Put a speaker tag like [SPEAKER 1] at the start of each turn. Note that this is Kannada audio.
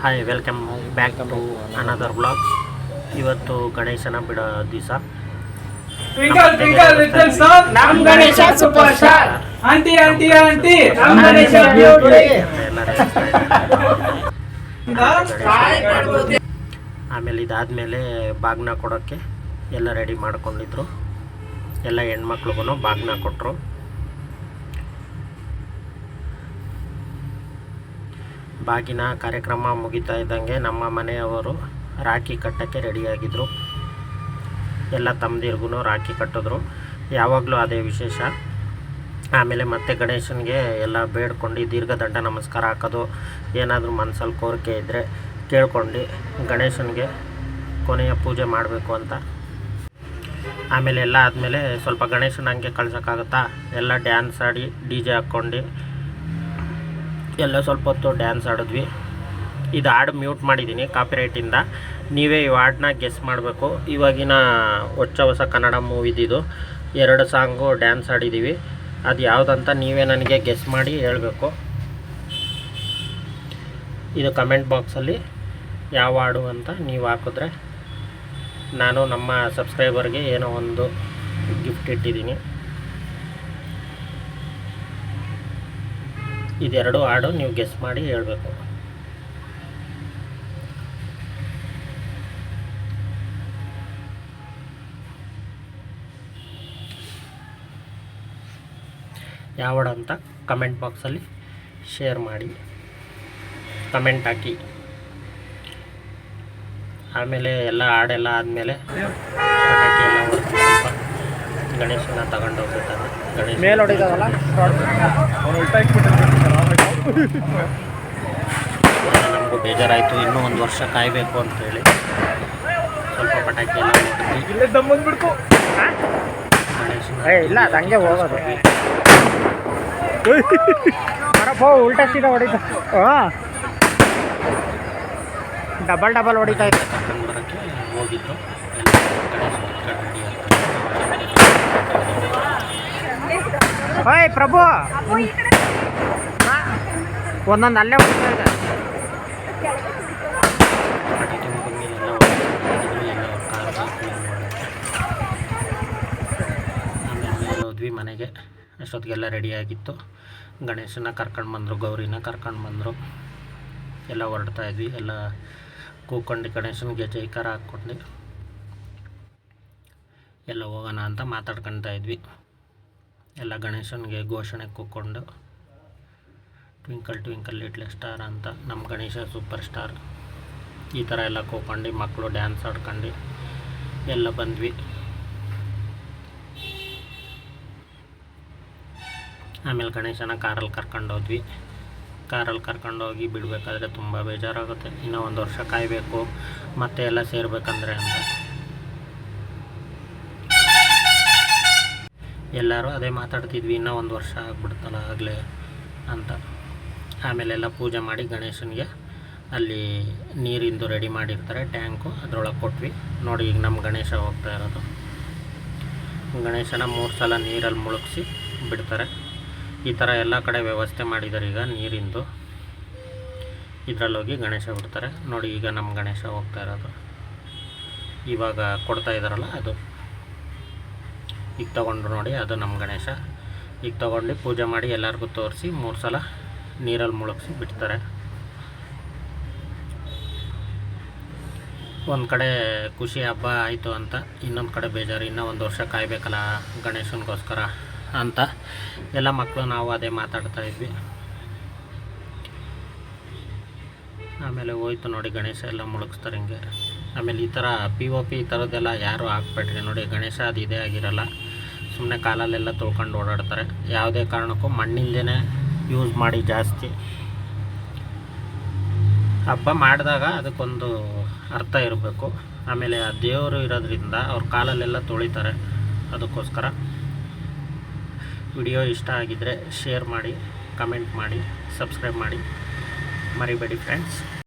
[SPEAKER 1] Hi, welcome back to another blog. ಇವತ್ತು ಗಣೇಶನ ಬಿಡೋ ದಿವಸ.
[SPEAKER 2] ಟ್ವಿಂಕಲ್ ಟ್ವಿಂಕಲ್ ಲಿಟಲ್ ಸ್ಟಾರ್ ನಮ್ Ganesha super star. Aunty aunty aunty ನಮ್ ಗಣೇಶ ಬ್ಯೂಟಿ.
[SPEAKER 1] ಆಮೇಲೆ ಇದಾದ್ಮೇಲೆ ಬಾಗ್ನ ಕೊಡೋಕ್ಕೆ ಎಲ್ಲ ರೆಡಿ ಮಾಡ್ಕೊಂಡಿದ್ರು. ಎಲ್ಲ ಹೆಣ್ಮಕ್ಳಿಗೂ ಬಾಗ್ನ ಕೊಟ್ಟರು. ಬಾಗಿನ ಕಾರ್ಯಕ್ರಮ ಮುಗಿತಾ ಇದ್ದಂಗೆ ನಮ್ಮ ಮನೆಯವರು ರಾಖಿ ಕಟ್ಟೋಕ್ಕೆ ರೆಡಿಯಾಗಿದ್ದರು. ಎಲ್ಲ ತಮ್ಮದಿರ್ಗೂ ರಾಖಿ ಕಟ್ಟಿದ್ರು. ಯಾವಾಗಲೂ ಅದೇ ವಿಶೇಷ. ಆಮೇಲೆ ಮತ್ತೆ ಗಣೇಶನಿಗೆ ಎಲ್ಲ ಬೇಡ್ಕೊಂಡು ದೀರ್ಘದಂಡ ನಮಸ್ಕಾರ ಹಾಕೋದು, ಏನಾದರೂ ಮನಸ್ಸಲ್ಲಿ ಕೋರಿಕೆ ಇದ್ದರೆ ಕೇಳ್ಕೊಂಡು ಗಣೇಶನಿಗೆ ಕೊನೆಯ ಪೂಜೆ ಮಾಡಬೇಕು ಅಂತ. ಆಮೇಲೆ ಎಲ್ಲ ಆದಮೇಲೆ ಸ್ವಲ್ಪ ಗಣೇಶನ ಹಂಗೆ ಕಳ್ಸೋಕ್ಕಾಗುತ್ತಾ, ಎಲ್ಲ ಡ್ಯಾನ್ಸ್ ಆಡಿ DJ ಹಾಕ್ಕೊಂಡು ಎಲ್ಲ ಸ್ವಲ್ಪ ಹೊತ್ತು ಡ್ಯಾನ್ಸ್ ಆಡಿದ್ವಿ. ಇದು ಹಾಡು ಮ್ಯೂಟ್ ಮಾಡಿದ್ದೀನಿ ಕಾಪಿರೈಟಿಂದ. ನೀವೇ ಈ ಹಾಡನ್ನ ಗೆಸ್ ಮಾಡಬೇಕು. ಇವಾಗಿನ ಹೊಸ ಕನ್ನಡ ಮೂವಿದಿದು 2 ಸಾಂಗು ಡ್ಯಾನ್ಸ್ ಆಡಿದ್ದೀವಿ. ಅದು ಯಾವುದಂತ ನೀವೇ ನನಗೆ ಗೆಸ್ ಮಾಡಿ ಹೇಳಬೇಕು. ಇದು ಕಮೆಂಟ್ ಬಾಕ್ಸಲ್ಲಿ ಯಾವ ಹಾಡು ಅಂತ ನೀವು ಹಾಕಿದ್ರೆ ನಾನು ನಮ್ಮ ಸಬ್ಸ್ಕ್ರೈಬರ್ಗೆ ಏನೋ ಒಂದು ಗಿಫ್ಟ್ ಇಟ್ಟಿದ್ದೀನಿ. ಇದೆರಡು ಹಾಡು ನೀವು ಗೆಸ್ ಮಾಡಿ ಹೇಳಬೇಕು. ಯಾವ ಹಾಡು ಅಂತ ಕಮೆಂಟ್ ಬಾಕ್ಸಲ್ಲಿ ಶೇರ್ ಮಾಡಿ, ಕಮೆಂಟ್ ಹಾಕಿ. ಆಮೇಲೆ ಎಲ್ಲ ಹಾಡೆಲ್ಲ ಆದಮೇಲೆ ಪಟಾಕಿ ಎಲ್ಲ ಹೊಡೆದು ಗಣೇಶನ ತಗೊಂಡು ಹೋಗ್ಬಿಡ್ತಾರೆ. ಗಣೇಶ
[SPEAKER 2] ಮೇಲೆ ಹೊಡಿತಾವಲ್ಲ
[SPEAKER 1] ನಮಗೂ ಬೇಜಾರಾಯಿತು. ಇನ್ನೂ 1 ವರ್ಷ ಕಾಯಬೇಕು ಅಂತೇಳಿ ಸ್ವಲ್ಪ ಪಟಾಕಿ ಎಲ್ಲ ಹೊಡೆದ್ವಿ.
[SPEAKER 2] ಇಲ್ಲ ಅದು ಹಂಗೆ ಹೋಗೋದು. ಉಲ್ಟಾ ಸೀದಾ ಹೊಡಿತಾ. ಡಬಲ್ ಹೊಡಿತಾ ಇತ್ತು.
[SPEAKER 1] ಕರ್ಕೊಂಡು ಬರೋಕ್ಕೆ ಹೋಗಿದ್ದು.
[SPEAKER 2] ಓಯ್ ಪ್ರಭು, ಒಂದೊಂದು ಅಲ್ಲೇ ಹೊಡಿತಾ ಇದೆ.
[SPEAKER 1] ಆಮೇಲೆ ಹೋದ್ವಿ ಮನೆಗೆ. ಅಷ್ಟೊತ್ತಿಗೆಲ್ಲ ರೆಡಿಯಾಗಿತ್ತು. ಗಣೇಶನ ಕರ್ಕೊಂಡು ಬಂದರು, ಗೌರಿನ ಕರ್ಕೊಂಡು ಬಂದರು. ಎಲ್ಲ ಹೊರಡ್ತಾ ಇದ್ವಿ. ಎಲ್ಲ ಕೂತ್ಕೊಂಡು ಗಣೇಶನಿಗೆ ಜೈಕಾರ ಹಾಕ್ಕೊಂಡು ಎಲ್ಲ ಹೋಗೋಣ ಅಂತ ಮಾತಾಡ್ಕೊಳ್ತಾ ಇದ್ವಿ. ಎಲ್ಲ ಗಣೇಶನಿಗೆ ಘೋಷಣೆ ಕೂತ್ಕೊಂಡು ಟ್ವಿಂಕಲ್ ಟ್ವಿಂಕಲ್ ಲಿಟ್ಲ್ ಸ್ಟಾರ್ ಅಂತ, ನಮ್ಮ ಗಣೇಶ ಸೂಪರ್ ಸ್ಟಾರ್, ಈ ಥರ ಎಲ್ಲ ಕೂತ್ಕೊಂಡು ಮಕ್ಕಳು ಡ್ಯಾನ್ಸ್ ಆಡ್ಕೊಂಡು ಎಲ್ಲ ಬಂದ್ವಿ. ಆಮೇಲೆ ಗಣೇಶನ ಕಾರಲ್ಲಿ ಕರ್ಕೊಂಡೋದ್ವಿ. ಕಾರಲ್ಲಿ ಕರ್ಕೊಂಡೋಗಿ ಬಿಡಬೇಕಾದ್ರೆ ತುಂಬ ಬೇಜಾರಾಗುತ್ತೆ. ಇನ್ನೂ 1 ವರ್ಷ ಕಾಯಬೇಕು ಮತ್ತೆ ಎಲ್ಲ ಸೇರಬೇಕಂದ್ರೆ ಅಂತ. ಎಲ್ಲರೂ ಅದೇ ಮಾತಾಡ್ತಿದ್ವಿ, ಇನ್ನೂ 1 ವರ್ಷ ಆಗ್ಬಿಡ್ತಲ್ಲ ಆಗಲೇ ಅಂತ. ಆಮೇಲೆಲ್ಲ ಪೂಜೆ ಮಾಡಿ ಗಣೇಶನಿಗೆ ಅಲ್ಲಿ ನೀರಿಂದು ರೆಡಿ ಮಾಡಿರ್ತಾರೆ ಟ್ಯಾಂಕು, ಅದರೊಳಗೆ ಕೊಟ್ವಿ. ನೋಡಿ ಈಗ ನಮ್ಮ ಗಣೇಶ ಹೋಗ್ತಾ ಇರೋದು. ಗಣೇಶನ 3 ಸಲ ನೀರಲ್ಲಿ ಮುಳುಗಿಸಿ ಬಿಡ್ತಾರೆ. ಈ ಥರ ಎಲ್ಲ ಕಡೆ ವ್ಯವಸ್ಥೆ ಮಾಡಿದ್ದಾರೆ ಈಗ ನೀರಿಂದು. ಇದರಲ್ಲೋಗಿ ಗಣೇಶ ಬಿಡ್ತಾರೆ. ನೋಡಿ ಈಗ ನಮ್ಮ ಗಣೇಶ ಹೋಗ್ತಾ ಇರೋದು. ಇವಾಗ ಕೊಡ್ತಾ ಇದ್ದಾರಲ್ಲ ಅದು ಈಗ ತೊಗೊಂಡ್ರು ನೋಡಿ, ಅದು ನಮ್ಮ ಗಣೇಶ. ಈಗ ತೊಗೊಂಡು ಪೂಜೆ ಮಾಡಿ ಎಲ್ಲರಿಗೂ ತೋರಿಸಿ 3 ಸಲ ನೀರಲ್ಲಿ ಮುಳುಗಿಸಿ ಬಿಡ್ತಾರೆ. ಒಂದು ಕಡೆ ಖುಷಿ ಹಬ್ಬ ಆಯಿತು ಅಂತ, ಇನ್ನೊಂದು ಕಡೆ ಬೇಜಾರು. ಇನ್ನೂ 1 ವರ್ಷ ಕಾಯಬೇಕಲ್ಲ ಗಣೇಶನಿಗೋಸ್ಕರ ಅಂತ ಎಲ್ಲ ಮಕ್ಕಳು ನಾವು ಅದೇ ಮಾತಾಡ್ತಾ ಇದ್ವಿ. ಆಮೇಲೆ ಹೋಯ್ತು ನೋಡಿ ಗಣೇಶ ಎಲ್ಲ ಮುಳುಗಿಸ್ತಾರೆ ಹಿಂಗೆ. ಆಮೇಲೆ ಈ ಥರ POP ಈ ಥರದ್ದೆಲ್ಲ ಯಾರು ಹಾಕ್ಬೇಡ್ರಿ. ನೋಡಿ ಗಣೇಶ ಅದು ಇದೇ ಆಗಿರಲ್ಲ, ಸುಮ್ಮನೆ ಕಾಲಲ್ಲೆಲ್ಲ ತೊಳ್ಕೊಂಡು ಓಡಾಡ್ತಾರೆ. ಯಾವುದೇ ಕಾರಣಕ್ಕೂ ಮಣ್ಣಿಂದೇ ಯೂಸ್ ಮಾಡಿ ಜಾಸ್ತಿ. ಹಬ್ಬ ಮಾಡಿದಾಗ ಅದಕ್ಕೊಂದು ಅರ್ಥ ಇರಬೇಕು. ಆಮೇಲೆ ಆ ದೇವರು ಇರೋದ್ರಿಂದ ಅವ್ರ ಕಾಲಲ್ಲೆಲ್ಲ ತೊಳಿತಾರೆ. ಅದಕ್ಕೋಸ್ಕರ ವಿಡಿಯೋ ಇಷ್ಟ ಆಗಿದ್ದರೆ ಶೇರ್ ಮಾಡಿ, ಕಮೆಂಟ್ ಮಾಡಿ, ಸಬ್ಸ್ಕ್ರೈಬ್ ಮಾಡಿ ಮರಿಬೇಡಿ ಫ್ರೆಂಡ್ಸ್.